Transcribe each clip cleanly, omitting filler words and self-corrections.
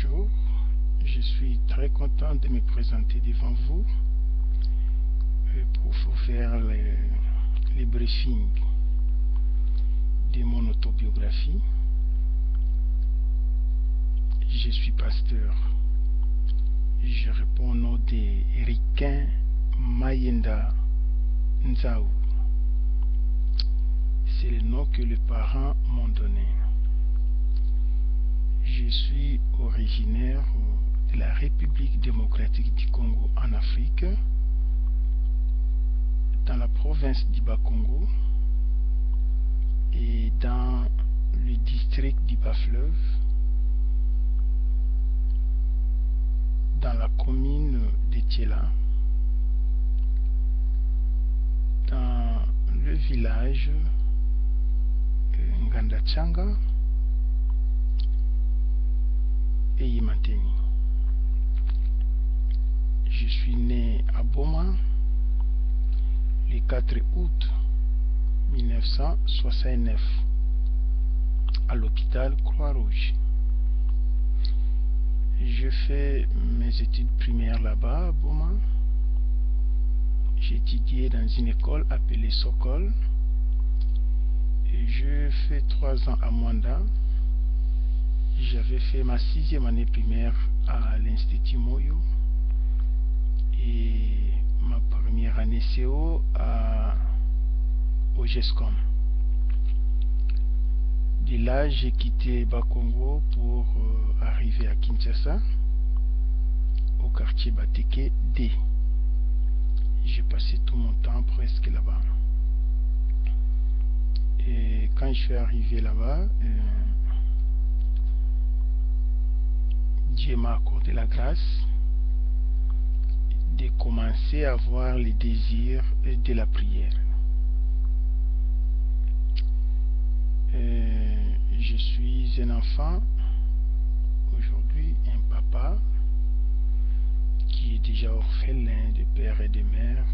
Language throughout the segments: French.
Bonjour, je suis très content de me présenter devant vous pour vous faire les briefings de mon autobiographie. Je suis pasteur. Je réponds au nom de Riquin Mayenda Nzaou. C'est le nom que les parents m'ont donné. Je suis originaire de la République démocratique du Congo en Afrique, dans la province du Bas-Congo et dans le district du Bas-Fleuve, dans la commune de Tiela, dans le village Ngandachanga et Yimanteni. Je suis né à Boma le 4 août 1969 à l'hôpital Croix-Rouge. Je fais mes études primaires là-bas à Boma. J'ai étudié dans une école appelée Sokol. Je fais 3 ans à Mwanda. J'avais fait ma 6e année primaire à l'Institut Moyo et ma première année CO au GESCOM. De là, j'ai quitté Bas-Congo pour arriver à Kinshasa, au quartier Bateke D. J'ai passé tout mon temps presque là-bas. Et quand je suis arrivé là-bas, Dieu m'a accordé la grâce de commencer à avoir les désirs de la prière. Je suis un enfant, aujourd'hui un papa, qui est déjà orphelin de père et de mère.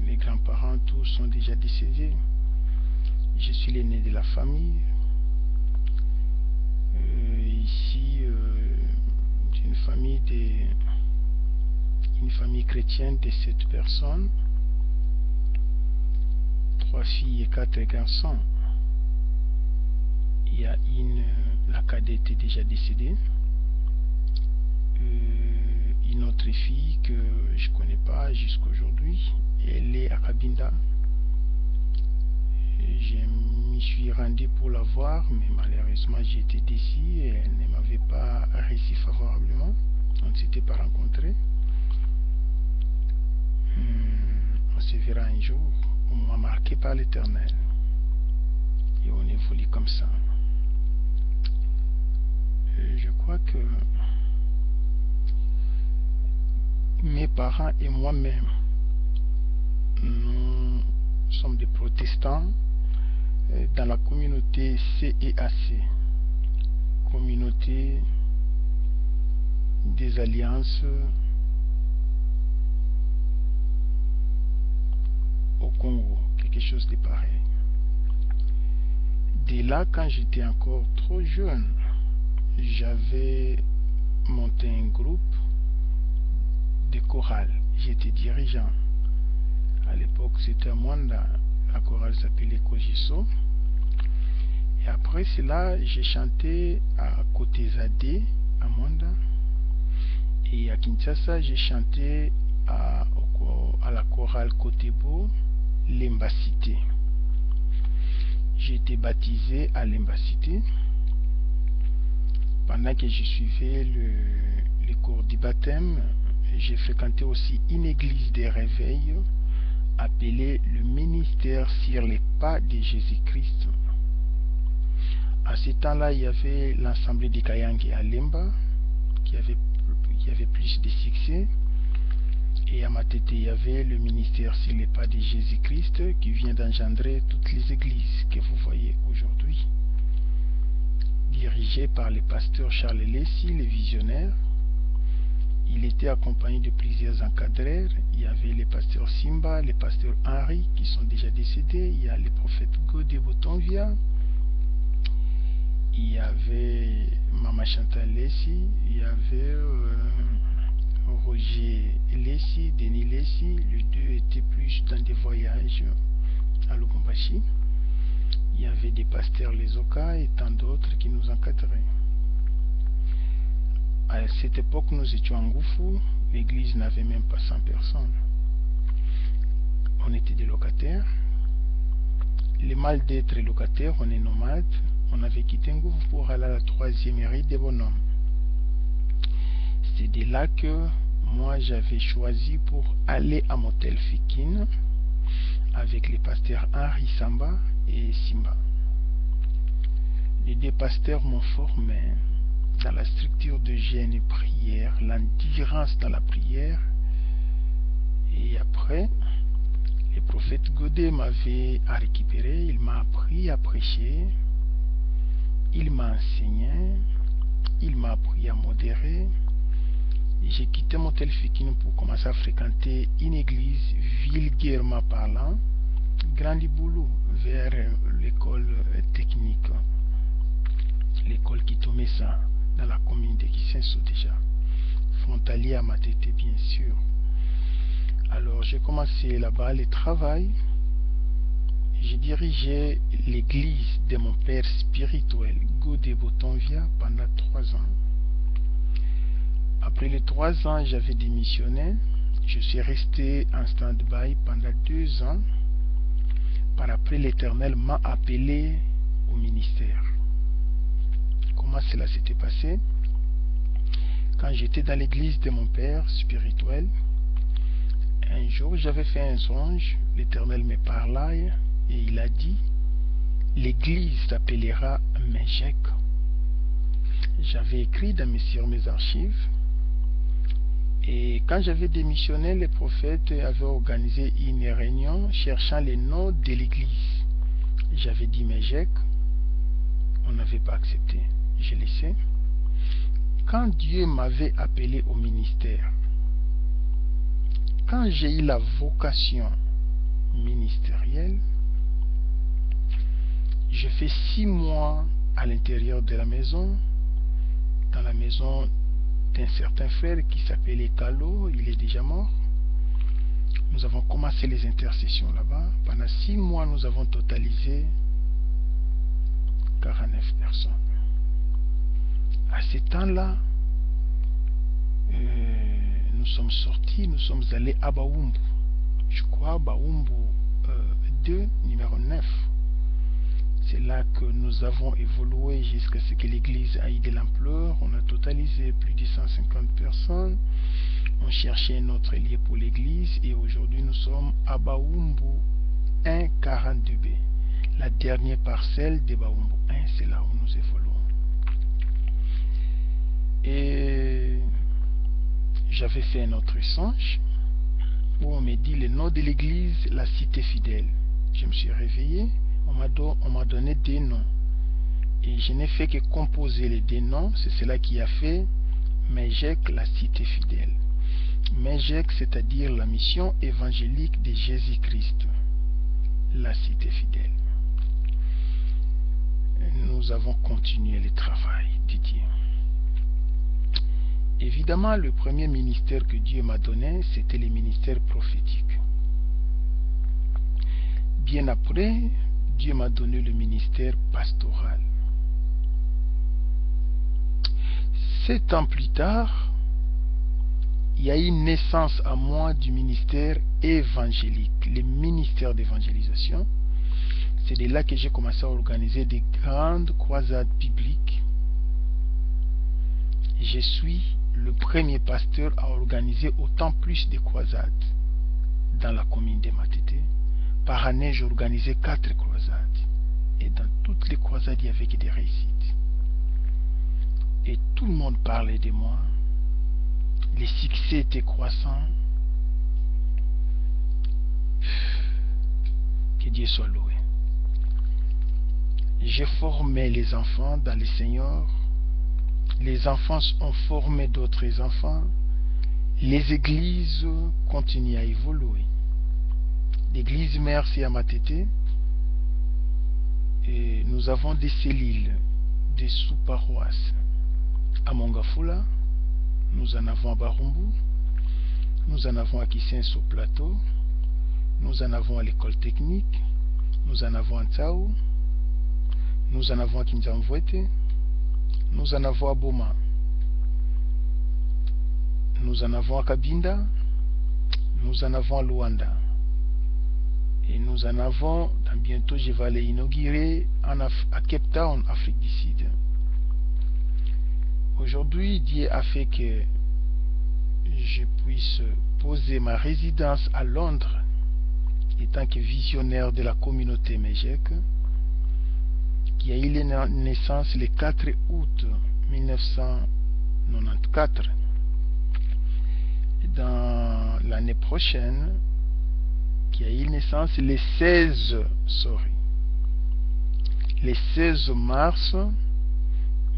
Les grands-parents, tous sont déjà décédés. Je suis l'aîné de la famille. Ici, une famille chrétienne de 7 personnes, 3 filles et 4 garçons. Il y a la cadette est déjà décédée, une autre fille que je ne connais pas jusqu'à aujourd'hui, elle est à Kabinda. Je m'y suis rendu pour la voir, mais malheureusement j'ai été déçu et elle ne m'avait pas reçu favorablement. On ne s'était pas rencontrés. On se verra un jour. On m'a marqué par l'Éternel et on évolue comme ça. Je crois que mes parents et moi-même, nous sommes des protestants dans la communauté CEAC, communauté des alliances au Congo, quelque chose de pareil. Dès là, quand j'étais encore trop jeune, j'avais monté un groupe de chorale. J'étais dirigeant. À l'époque, c'était à Mwanda. La chorale s'appelait Kojiso. Et après cela, j'ai chanté à Côté Zadé, à Mwanda. Et à Kinshasa, j'ai chanté à la chorale Kotebo, l'Embacité. J'ai été baptisé à l'Embacité. Pendant que je suivais le cours du baptême, j'ai fréquenté aussi une église de réveil appelée le ministère sur les pas de Jésus-Christ. À ce temps-là, il y avait l'assemblée de Kayangi à Lemba qui avait plus de succès. Et à Matete, il y avait le ministère sur les pas de Jésus-Christ qui vient d'engendrer toutes les églises que vous voyez aujourd'hui, dirigé par le pasteur Charles Lessi, le visionnaire. Il était accompagné de plusieurs encadreurs. Il y avait les pasteurs Simba, les pasteurs Henri qui sont déjà décédés. Il y a le prophète Godé Botonvia. Il y avait Maman Chantal Lessi, il y avait Roger Lessi, Denis Lessi. Les deux étaient plus dans des voyages à Lubumbashi. Il y avait des pasteurs Lesoka et tant d'autres qui nous encadraient. À cette époque, nous étions en Ngoufou. L'église n'avait même pas 100 personnes. On était des locataires. Le mal d'être locataire, on est nomade. On avait quitté Ngoufou pour aller à la 3e rue des Bonhommes. C'est de là que moi j'avais choisi pour aller à Motel Fikine avec les pasteurs Henri Samba et Simba. Les deux pasteurs m'ont formé dans la structure de jeûne et prière, l'endurance dans la prière. Et après, le prophète Godet m'avait récupéré, il m'a appris à prêcher, il m'a enseigné, il m'a appris à modérer. J'ai quitté Motel Fikine pour commencer à fréquenter une église vulgairement parlant, Grand Liboulou, vers l'école technique, l'école Kitomesa, dans la commune de Kisenso déjà, frontalier à Matete bien sûr. Alors j'ai commencé là-bas le travail. J'ai dirigé l'église de mon père spirituel, Godet Botonvia, pendant 3 ans. Après les 3 ans, j'avais démissionné. Je suis resté en stand-by pendant 2 ans. Par après, l'Éternel m'a appelé au ministère. Comment cela s'était passé? Quand j'étais dans l'église de mon père spirituel, un jour j'avais fait un songe. L'Éternel me parla et il a dit: l'église s'appellera Méjec. J'avais écrit sur mes archives. Et quand j'avais démissionné, le prophète avait organisé une réunion cherchant les noms de l'église. J'avais dit Méjec, on n'avait pas accepté. Je le sais. Quand Dieu m'avait appelé au ministère, quand j'ai eu la vocation ministérielle, j'ai fait 6 mois à l'intérieur de la maison, dans la maison d'un certain frère qui s'appelait Kalo. Il est déjà mort. Nous avons commencé les intercessions là-bas. Pendant 6 mois, nous avons totalisé 49 personnes. À ce temps-là, nous sommes sortis, nous sommes allés à Baoumbu. Je crois Baoumbu 2, numéro 9. C'est là que nous avons évolué jusqu'à ce que l'église ait de l'ampleur. On a totalisé plus de 150 personnes. On cherchait un autre lieu pour l'église et aujourd'hui nous sommes à Baoumbu 142B. La dernière parcelle de Baoumbu 1, c'est là où nous évoluons. Et j'avais fait un autre songe où on me dit le nom de l'église, la cité fidèle. Je me suis réveillé. On m'a donné des noms et je n'ai fait que composer les deux noms. C'est cela qui a fait Méjec, la cité fidèle. Méjec, c'est-à-dire la mission évangélique de Jésus-Christ, la cité fidèle. Nous avons continué le travail de Dieu. Évidemment, le premier ministère que Dieu m'a donné, c'était le ministère prophétique. Bien après, Dieu m'a donné le ministère pastoral. 7 ans plus tard, il y a eu une naissance à moi du ministère évangélique, le ministère d'évangélisation. C'est de là que j'ai commencé à organiser des grandes croisades bibliques. Je suis le premier pasteur à organiser autant plus de croisades dans la commune de Matete. Par année, j'organisais 4 croisades. Et dans toutes les croisades, il y avait des réussites. Et tout le monde parlait de moi. Les succès étaient croissants. Que Dieu soit loué. J'ai formé les enfants dans le Seigneur. Les enfants ont formé d'autres enfants. Les églises continuent à évoluer. L'église mère, c'est à Matete. Et nous avons des cellules, des sous-paroisses. à Mongafula, nous en avons à Barumbu, nous en avons à Kissens au plateau, nous en avons à l'école technique, nous en avons à Tsaou, nous en avons à Kinzamvouete, nous en avons à Boma, nous en avons à Kabinda, nous en avons à Luanda. Et nous en avons, bientôt je vais aller inaugurer à Cape Town, Afrique du Sud. Aujourd'hui, Dieu a fait que je puisse poser ma résidence à Londres, étant que visionnaire de la communauté Mejek, qui a eu naissance le 4 août 1994. Dans l'année prochaine, qui a eu naissance le 16 mars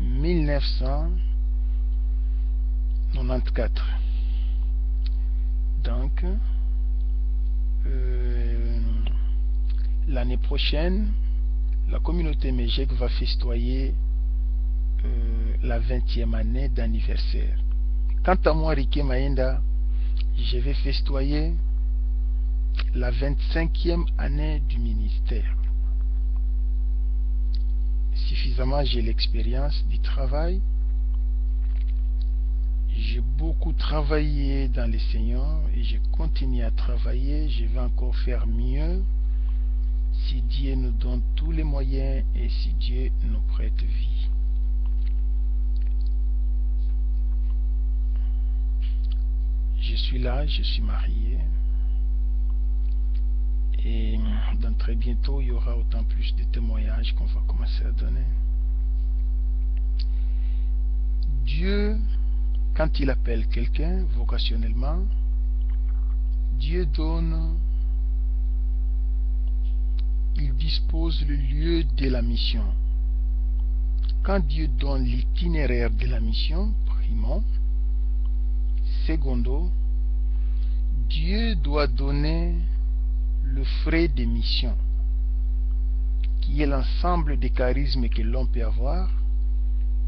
1994. Donc, l'année prochaine, la communauté Mejek va festoyer la 20e année d'anniversaire. Quant à moi, Riké Maïnda, je vais festoyer la 25e année du ministère. Suffisamment, j'ai l'expérience du travail. J'ai beaucoup travaillé dans le Seigneur et je continue à travailler. Je vais encore faire mieux si Dieu nous donne tous les moyens et si Dieu nous prête vie. Je suis là, je suis marié. Et dans très bientôt, il y aura autant plus de témoignages qu'on va commencer à donner. Dieu, quand il appelle quelqu'un vocationnellement, Dieu donne, il dispose le lieu de la mission. Quand Dieu donne l'itinéraire de la mission, primo, secondo, Dieu doit donner le frais de mission, qui est l'ensemble des charismes que l'homme peut avoir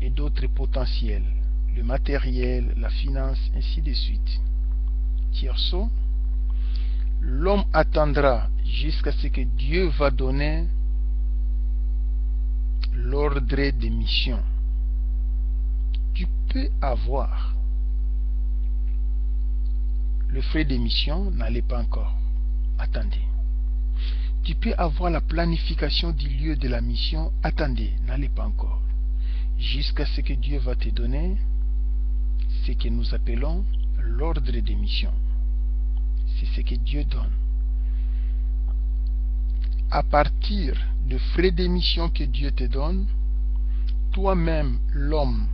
et d'autres potentiels, le matériel, la finance, ainsi de suite. Tierso, l'homme attendra jusqu'à ce que Dieu va donner l'ordre de mission. Tu peux avoir le frais de mission, n'allez pas encore. Attendez. Tu peux avoir la planification du lieu de la mission. Attendez, n'allez pas encore. Jusqu'à ce que Dieu va te donner ce que nous appelons l'ordre de mission. C'est ce que Dieu donne. À partir de frais de mission que Dieu te donne, toi-même, l'homme,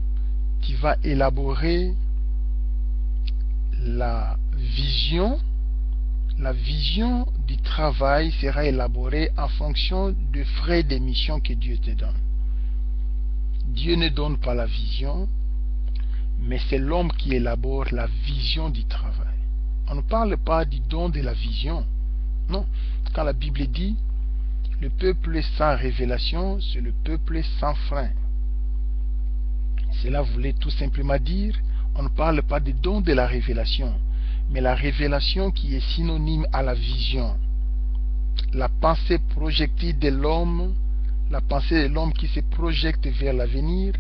tu vas élaborer la vision. La vision du travail sera élaborée en fonction des frais d'émission que Dieu te donne. Dieu ne donne pas la vision, mais c'est l'homme qui élabore la vision du travail. On ne parle pas du don de la vision. Non. Quand la Bible dit le peuple sans révélation, c'est le peuple sans frein. Cela voulait tout simplement dire, on ne parle pas du don de la révélation, mais la révélation qui est synonyme à la vision. La pensée projective de l'homme, la pensée de l'homme qui se projette vers l'avenir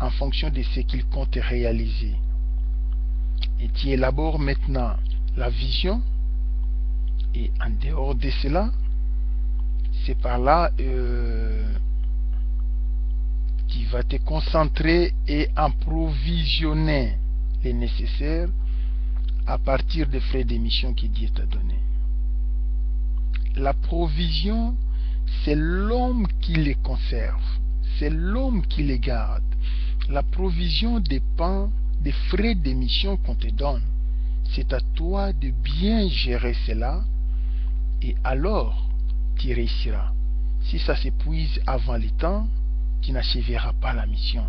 en fonction de ce qu'il compte réaliser. Et tu élabores maintenant la vision, et en dehors de cela, c'est par là tu vas te concentrer et approvisionner les nécessaires à partir des frais d'émission que Dieu t'a donné. La provision, c'est l'homme qui les conserve, c'est l'homme qui les garde. La provision dépend des frais d'émission qu'on te donne. C'est à toi de bien gérer cela et alors tu réussiras. Si ça s'épuise avant le temps, tu n'achèveras pas la mission.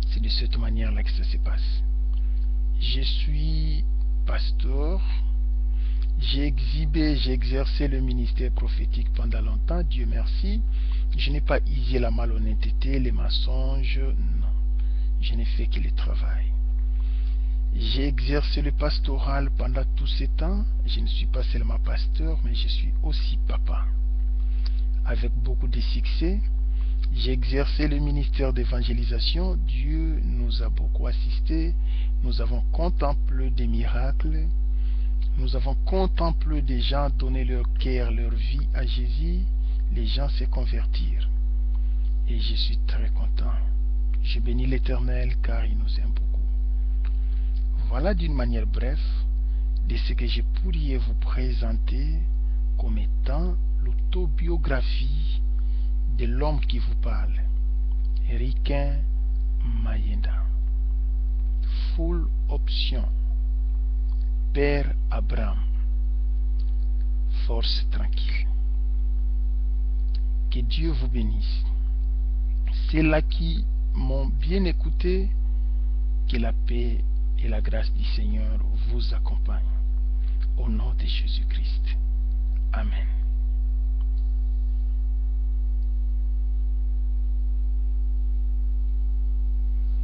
C'est de cette manière-là que ça se passe. Je suis pasteur, j'ai exercé le ministère prophétique pendant longtemps, Dieu merci. Je n'ai pas usé la malhonnêteté, les mensonges, non. je n'ai fait que le travail. J'ai exercé le pastoral pendant tous ces temps. Je ne suis pas seulement pasteur, mais je suis aussi papa. Avec beaucoup de succès, j'ai exercé le ministère d'évangélisation. Dieu nous a beaucoup assistés. Nous avons contemplé des miracles. Nous avons contemplé des gens donner leur cœur, leur vie à Jésus. Les gens se convertirent. Et je suis très content. Je bénis l'Éternel car il nous aime beaucoup. Voilà d'une manière brève de ce que je pourrais vous présenter comme étant l'autobiographie de l'homme qui vous parle, Rikin Mayenda. Full option. Père Abraham. Force tranquille. Que Dieu vous bénisse. Ceux-là qui m'ont bien écouté, que la paix et la grâce du Seigneur vous accompagnent. Au nom de Jésus-Christ.